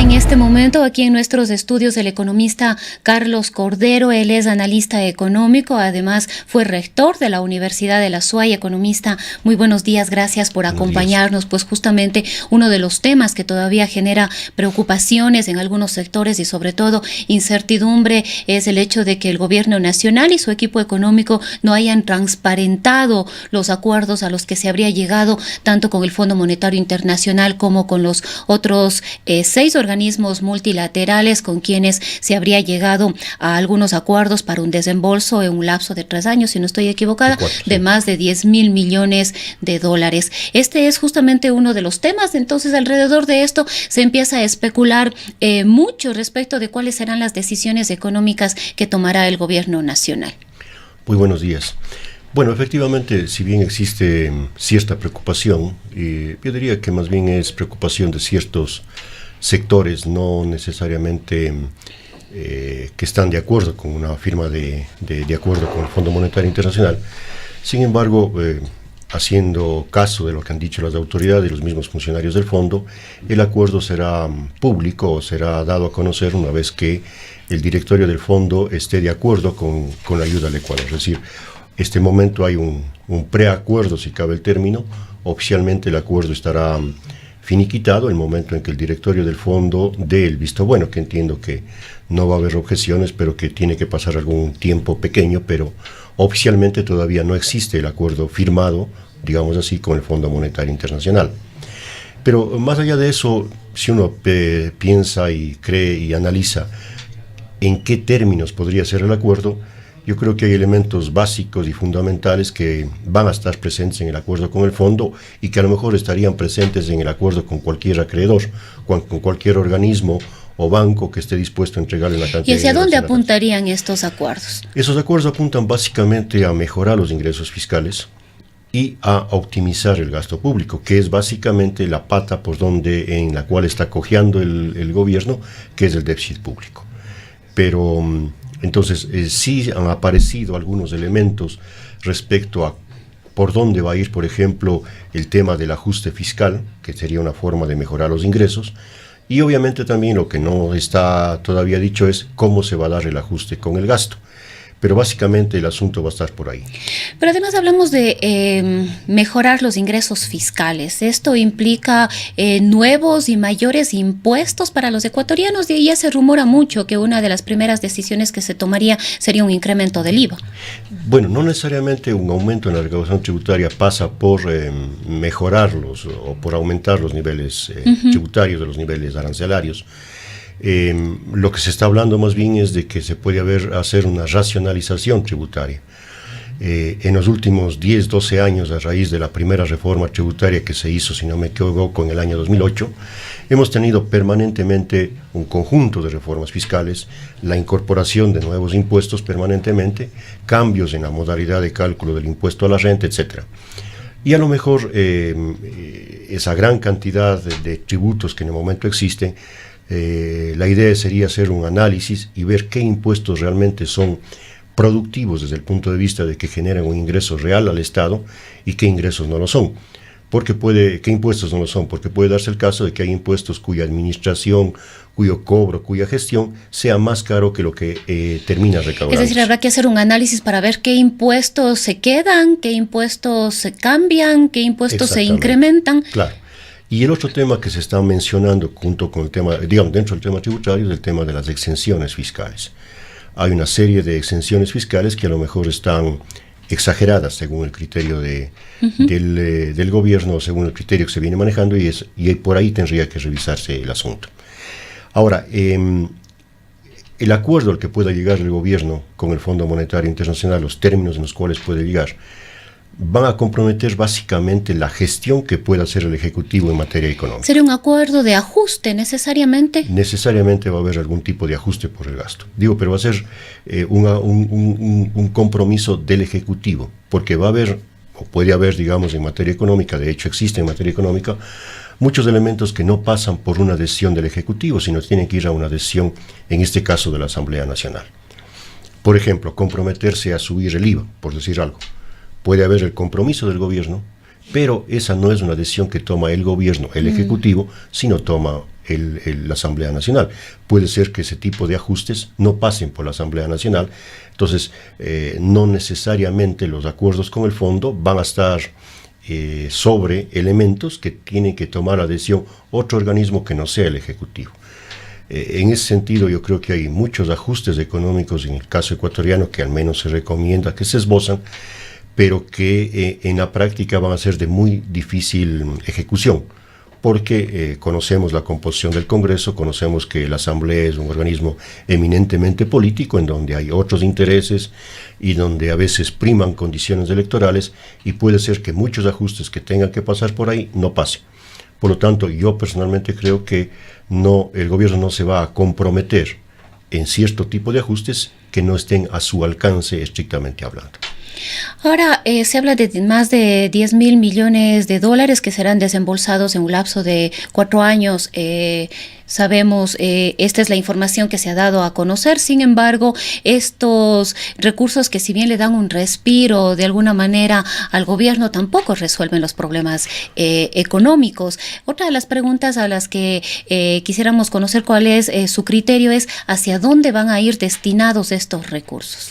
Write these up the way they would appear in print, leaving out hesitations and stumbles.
en este momento aquí en nuestros estudios el economista Carlos Cordero. Él es analista económico, además fue rector de la Universidad de la SUAY. Economista, muy buenos días, gracias por acompañarnos. Pues justamente uno de los temas que todavía genera preocupaciones en algunos sectores y sobre todo incertidumbre es el hecho de que el gobierno nacional y su equipo económico no hayan transparentado los acuerdos a los que se habría llegado tanto con el Fondo Monetario Internacional como con los otros 6 organismos multilaterales con quienes se habría llegado a algunos acuerdos para un desembolso en un lapso de 3 años, si no estoy equivocada, de más de 10.000 millones de dólares. Este es justamente uno de los temas. Entonces, alrededor de esto se empieza a especular mucho respecto de cuáles serán las decisiones económicas que tomará el gobierno nacional. Muy buenos días. Bueno, efectivamente, si bien existe cierta preocupación, yo diría que más bien es preocupación de ciertos sectores, no necesariamente que están de acuerdo con una firma de acuerdo con el Fondo Monetario Internacional. Sin embargo, haciendo caso de lo que han dicho las autoridades y los mismos funcionarios del fondo, el acuerdo será público o será dado a conocer una vez que el directorio del fondo esté de acuerdo con la ayuda al Ecuador. Es decir, este momento hay un preacuerdo, si cabe el término. Oficialmente el acuerdo estará finiquitado el momento en que el directorio del fondo dé el visto bueno, que entiendo que no va a haber objeciones, pero que tiene que pasar algún tiempo pequeño, pero oficialmente todavía no existe el acuerdo firmado, digamos así, con el Fondo Monetario Internacional. Pero más allá de eso, si uno piensa y cree y analiza en qué términos podría ser el acuerdo, yo creo que hay elementos básicos y fundamentales que van a estar presentes en el acuerdo con el fondo y que a lo mejor estarían presentes en el acuerdo con cualquier acreedor, con cualquier organismo o banco que esté dispuesto a entregarle una cantidad de dinero. ¿Y hacia dónde apuntarían estos acuerdos? Esos acuerdos apuntan básicamente a mejorar los ingresos fiscales y a optimizar el gasto público, que es básicamente la pata en la cual está cojeando el gobierno, que es el déficit público. Pero entonces sí han aparecido algunos elementos respecto a por dónde va a ir, por ejemplo, el tema del ajuste fiscal, que sería una forma de mejorar los ingresos, y obviamente también lo que no está todavía dicho es cómo se va a dar el ajuste con el gasto. Pero básicamente el asunto va a estar por ahí. Pero además hablamos de mejorar los ingresos fiscales. Esto implica nuevos y mayores impuestos para los ecuatorianos, y ya se rumora mucho que una de las primeras decisiones que se tomaría sería un incremento del IVA. Bueno, no necesariamente un aumento en la recaudación tributaria pasa por mejorarlos o por aumentar los niveles tributarios de los niveles arancelarios. Lo que se está hablando más bien es de que se puede hacer una racionalización tributaria. En los últimos 10, 12 años, a raíz de la primera reforma tributaria que se hizo, si no me equivoco, en el año 2008, hemos tenido permanentemente un conjunto de reformas fiscales, la incorporación de nuevos impuestos permanentemente, cambios en la modalidad de cálculo del impuesto a la renta, etc. Y a lo mejor esa gran cantidad de tributos que en el momento existen, la idea sería hacer un análisis y ver qué impuestos realmente son productivos desde el punto de vista de que generan un ingreso real al Estado y qué ingresos no lo son. ¿Qué impuestos no lo son? Porque puede darse el caso de que hay impuestos cuya administración, cuyo cobro, cuya gestión sea más caro que lo que termina recaudando. Es decir, habrá que hacer un análisis para ver qué impuestos se quedan, qué impuestos se cambian, qué impuestos se incrementan. Claro. Y el otro tema que se está mencionando junto con el tema, digamos, dentro del tema tributario, es el tema de las exenciones fiscales. Hay una serie de exenciones fiscales que a lo mejor están exageradas según el criterio del gobierno, según el criterio que se viene manejando, y por ahí tendría que revisarse el asunto. Ahora, el acuerdo al que pueda llegar el gobierno con el Fondo Monetario Internacional, los términos en los cuales puede llegar, van a comprometer básicamente la gestión que pueda hacer el Ejecutivo en materia económica. ¿Sería un acuerdo de ajuste necesariamente? Necesariamente va a haber algún tipo de ajuste por el gasto. Pero va a ser un compromiso del Ejecutivo, porque va a haber, o puede haber, digamos, en materia económica, de hecho existe en materia económica, muchos elementos que no pasan por una decisión del Ejecutivo, sino tienen que ir a una decisión, en este caso, de la Asamblea Nacional. Por ejemplo, comprometerse a subir el IVA, por decir algo. Puede haber el compromiso del gobierno, pero esa no es una decisión que toma el gobierno, el Ejecutivo, sino toma la Asamblea Nacional. Puede ser que ese tipo de ajustes no pasen por la Asamblea Nacional, entonces no necesariamente los acuerdos con el fondo van a estar sobre elementos que tiene que tomar la decisión otro organismo que no sea el Ejecutivo. En ese sentido yo creo que hay muchos ajustes económicos en el caso ecuatoriano que al menos se recomienda que se esbozan, pero que en la práctica van a ser de muy difícil ejecución, porque conocemos la composición del Congreso, conocemos que la Asamblea es un organismo eminentemente político, en donde hay otros intereses y donde a veces priman condiciones electorales, y puede ser que muchos ajustes que tengan que pasar por ahí no pasen. Por lo tanto, yo personalmente creo que el gobierno no se va a comprometer en cierto tipo de ajustes que no estén a su alcance estrictamente hablando. Ahora se habla de más de 10.000 millones de dólares que serán desembolsados en un lapso de 4 años. Sabemos, esta es la información que se ha dado a conocer. Sin embargo, estos recursos que si bien le dan un respiro de alguna manera al gobierno, tampoco resuelven los problemas económicos. Otra de las preguntas a las que quisiéramos conocer cuál es su criterio es hacia dónde van a ir destinados estos recursos.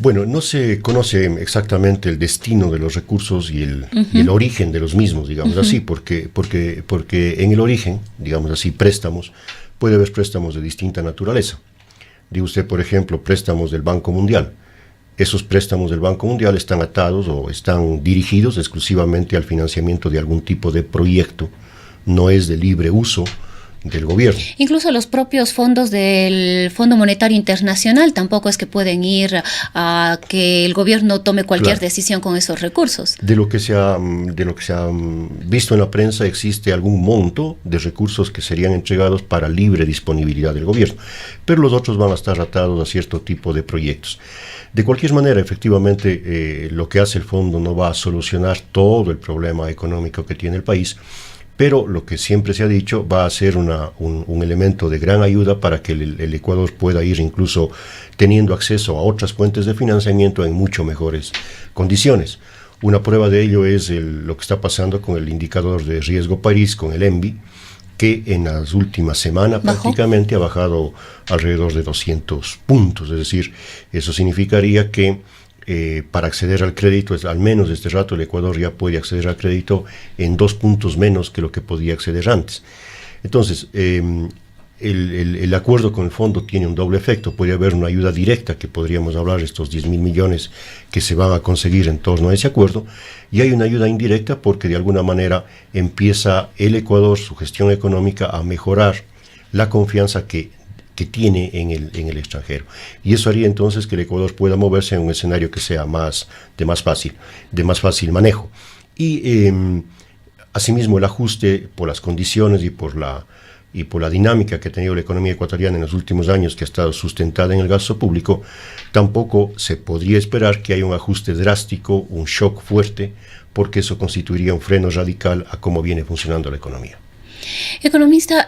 Bueno, no se conoce exactamente el destino de los recursos y el origen de los mismos, digamos así, porque en el origen, digamos así, préstamos, puede haber préstamos de distinta naturaleza. Diga usted, por ejemplo, préstamos del Banco Mundial. Esos préstamos del Banco Mundial están atados o están dirigidos exclusivamente al financiamiento de algún tipo de proyecto, no es de libre uso del gobierno. Incluso los propios fondos del Fondo Monetario Internacional tampoco es que pueden ir a que el gobierno tome cualquier decisión con esos recursos. De lo que se ha visto en la prensa, existe algún monto de recursos que serían entregados para libre disponibilidad del gobierno, pero los otros van a estar atados a cierto tipo de proyectos. De cualquier manera, efectivamente, lo que hace el fondo no va a solucionar todo el problema económico que tiene el país, pero lo que siempre se ha dicho va a ser un elemento de gran ayuda para que el Ecuador pueda ir incluso teniendo acceso a otras fuentes de financiamiento en mucho mejores condiciones. Una prueba de ello es lo que está pasando con el indicador de riesgo país, con el ENVI, que en las últimas semanas prácticamente ha bajado alrededor de 200 puntos. Es decir, eso significaría que para acceder al crédito, al menos este rato el Ecuador ya puede acceder al crédito en 2 puntos menos que lo que podía acceder antes. Entonces, el acuerdo con el fondo tiene un doble efecto. Puede haber una ayuda directa, que podríamos hablar de estos 10.000 millones que se van a conseguir en torno a ese acuerdo, y hay una ayuda indirecta porque de alguna manera empieza el Ecuador, su gestión económica, a mejorar la confianza que tiene en el extranjero, y eso haría entonces que el Ecuador pueda moverse en un escenario que sea de más fácil manejo, y asimismo el ajuste por las condiciones y por la dinámica que ha tenido la economía ecuatoriana en los últimos años, que ha estado sustentada en el gasto público, tampoco se podría esperar que haya un ajuste drástico, un shock fuerte, porque eso constituiría un freno radical a cómo viene funcionando la economía. Economista,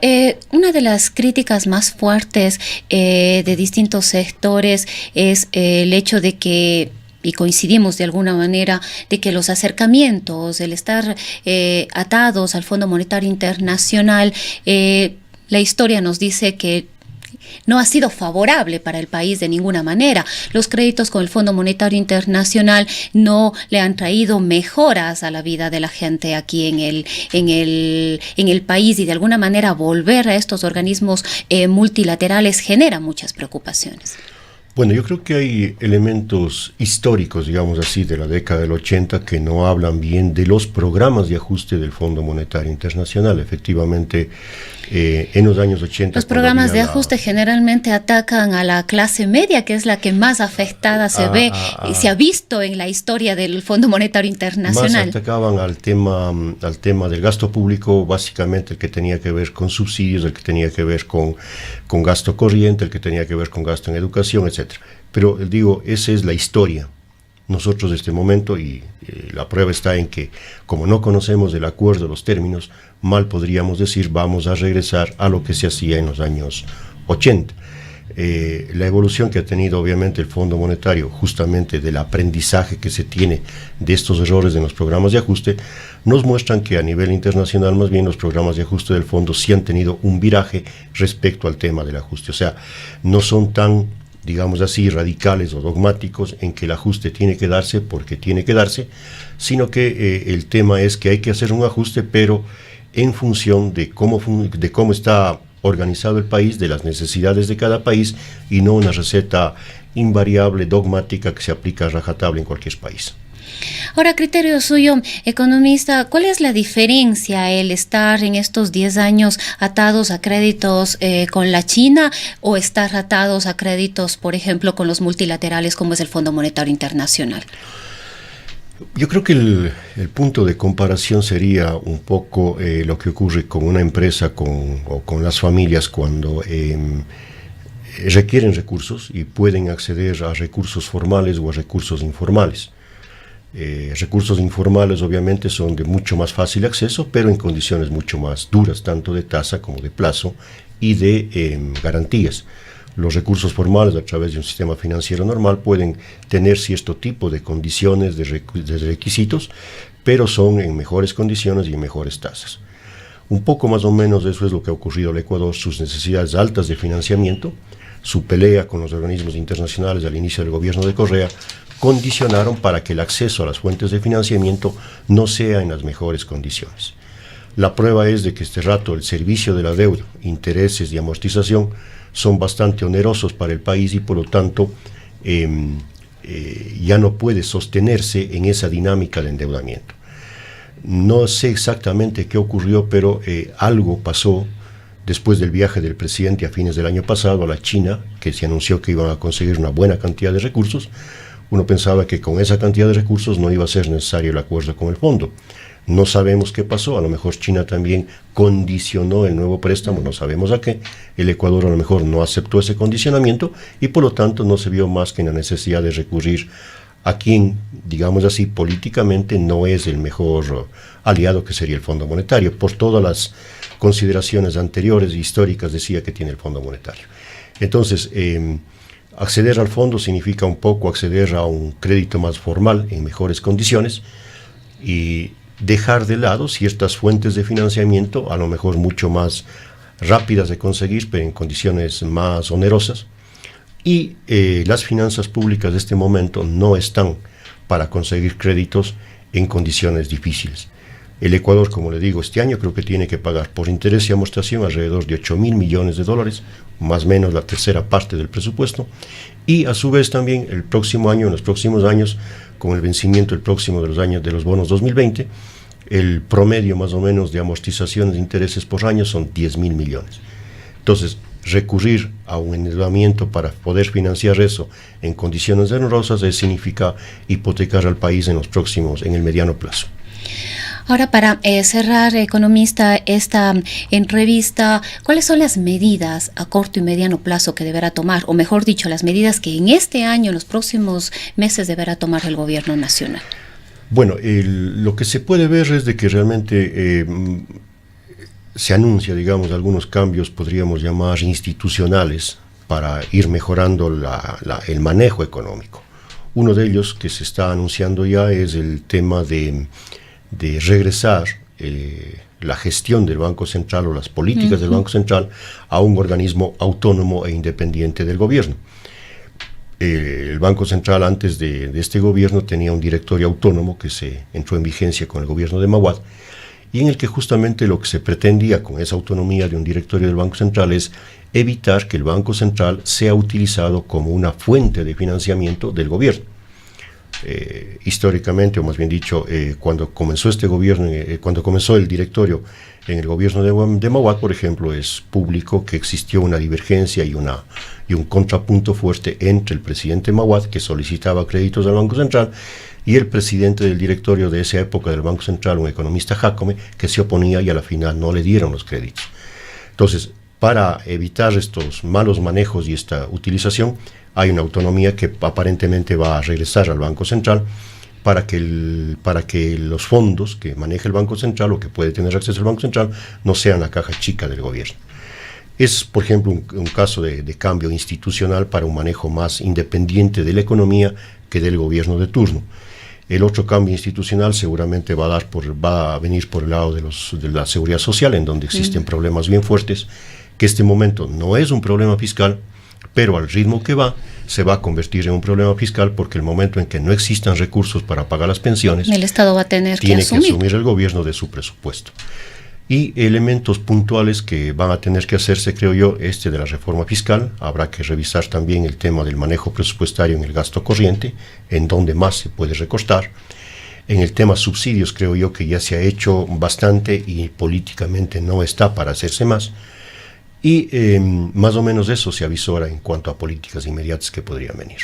una de las críticas más fuertes de distintos sectores es el hecho de que, y coincidimos de alguna manera, de que los acercamientos, el estar atados al Fondo Monetario Internacional, la historia nos dice que no ha sido favorable para el país de ninguna manera. Los créditos con el Fondo Monetario Internacional no le han traído mejoras a la vida de la gente aquí en el país, y de alguna manera volver a estos organismos multilaterales genera muchas preocupaciones. Bueno, yo creo que hay elementos históricos, digamos así, de la década del 80 que no hablan bien de los programas de ajuste del Fondo Monetario Internacional. Efectivamente, en los años 80... Los programas de ajuste generalmente atacan a la clase media, que es la que más afectada se ve y se ha visto en la historia del Fondo Monetario Internacional. Más atacaban al tema del gasto público, básicamente el que tenía que ver con subsidios, el que tenía que ver con gasto corriente, el que tenía que ver con gasto en educación, etc. Pero digo, esa es la historia. Nosotros de este momento, y la prueba está en que, como no conocemos el acuerdo, los términos, mal podríamos decir vamos a regresar a lo que se hacía en los años 80. La evolución que ha tenido obviamente el Fondo Monetario, justamente del aprendizaje que se tiene de estos errores en los programas de ajuste, nos muestran que a nivel internacional más bien los programas de ajuste del fondo sí han tenido un viraje respecto al tema del ajuste. O sea, no son tan, digamos así, radicales o dogmáticos en que el ajuste tiene que darse porque tiene que darse, sino que el tema es que hay que hacer un ajuste, pero en función de cómo está organizado el país, de las necesidades de cada país, y no una receta invariable, dogmática, que se aplica a rajatabla en cualquier país. Ahora, criterio suyo, economista, ¿cuál es la diferencia el estar en estos 10 años atados a créditos con la China o estar atados a créditos, por ejemplo, con los multilaterales como es el Fondo Monetario Internacional? Yo creo que el punto de comparación sería un poco lo que ocurre con una empresa o con las familias cuando requieren recursos y pueden acceder a recursos formales o a recursos informales. Recursos informales obviamente son de mucho más fácil acceso, pero en condiciones mucho más duras, tanto de tasa como de plazo y de garantías. Los recursos formales a través de un sistema financiero normal pueden tener cierto tipo de condiciones, de requisitos, pero son en mejores condiciones y en mejores tasas. Un poco más o menos eso es lo que ha ocurrido al Ecuador, sus necesidades altas de financiamiento, su pelea con los organismos internacionales al inicio del gobierno de Correa, condicionaron para que el acceso a las fuentes de financiamiento no sea en las mejores condiciones. La prueba es de que este rato el servicio de la deuda, intereses y amortización son bastante onerosos para el país y por lo tanto ya no puede sostenerse en esa dinámica de endeudamiento. No sé exactamente qué ocurrió, pero algo pasó después del viaje del presidente a fines del año pasado a la China, que se anunció que iban a conseguir una buena cantidad de recursos. Uno pensaba que con esa cantidad de recursos no iba a ser necesario el acuerdo con el fondo. No sabemos qué pasó, a lo mejor China también condicionó el nuevo préstamo, no sabemos a qué. El Ecuador a lo mejor no aceptó ese condicionamiento y por lo tanto no se vio más que en la necesidad de recurrir a quien, digamos así, políticamente no es el mejor aliado, que sería el Fondo Monetario, por todas las consideraciones anteriores e históricas decía que tiene el Fondo Monetario. Entonces, acceder al fondo significa un poco acceder a un crédito más formal en mejores condiciones y dejar de lado ciertas fuentes de financiamiento, a lo mejor mucho más rápidas de conseguir, pero en condiciones más onerosas. Y las finanzas públicas de este momento no están para conseguir créditos en condiciones difíciles. El Ecuador, como le digo, este año creo que tiene que pagar por interés y amortización alrededor de 8.000 millones de dólares, más o menos la tercera parte del presupuesto, y a su vez también el próximo año, en los próximos años, con el vencimiento el próximo de los años de los bonos 2020, el promedio más o menos de amortizaciones de intereses por año son 10.000 millones. Entonces, recurrir a un endeudamiento para poder financiar eso en condiciones onerosas significa hipotecar al país en el mediano plazo. Ahora, para cerrar, economista, esta entrevista, ¿cuáles son las medidas a corto y mediano plazo que deberá tomar, o mejor dicho, las medidas que en este año, en los próximos meses, deberá tomar el gobierno nacional? Bueno, lo que se puede ver es de que realmente se anuncia, digamos, algunos cambios, podríamos llamar institucionales, para ir mejorando el manejo económico. Uno de ellos que se está anunciando ya es el tema de regresar la gestión del Banco Central o las políticas del Banco Central a un organismo autónomo e independiente del gobierno. El Banco Central antes de este gobierno tenía un directorio autónomo que se entró en vigencia con el gobierno de Mahuad y en el que justamente lo que se pretendía con esa autonomía de un directorio del Banco Central es evitar que el Banco Central sea utilizado como una fuente de financiamiento del gobierno. Históricamente, o más bien dicho, cuando comenzó este gobierno, cuando comenzó el directorio en el gobierno de Mahuad, por ejemplo, es público que existió una divergencia y un contrapunto fuerte entre el presidente Mahuad, que solicitaba créditos al Banco Central, y el presidente del directorio de esa época del Banco Central, un economista Jacome, que se oponía y a la final no le dieron los créditos. Entonces, para evitar estos malos manejos y esta utilización, hay una autonomía que aparentemente va a regresar al Banco Central para que los fondos que maneja el Banco Central o que puede tener acceso al Banco Central no sean la caja chica del gobierno. Es, por ejemplo, un caso de cambio institucional para un manejo más independiente de la economía que del gobierno de turno. El otro cambio institucional seguramente va a venir por el lado de la seguridad social, en donde existen problemas bien fuertes, que este momento no es un problema fiscal, pero al ritmo que va, se va a convertir en un problema fiscal, porque el momento en que no existan recursos para pagar las pensiones, el Estado va a tener tiene que asumir el gobierno de su presupuesto. Y elementos puntuales que van a tener que hacerse, creo yo, de la reforma fiscal. Habrá que revisar también el tema del manejo presupuestario en el gasto corriente, en donde más se puede recortar. En el tema subsidios, creo yo que ya se ha hecho bastante y políticamente no está para hacerse más. Y más o menos eso se avisora en cuanto a políticas inmediatas que podrían venir.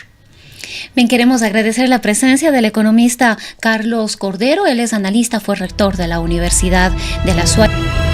Bien, queremos agradecer la presencia del economista Carlos Cordero. Él es analista, fue rector de la Universidad de la SUAY.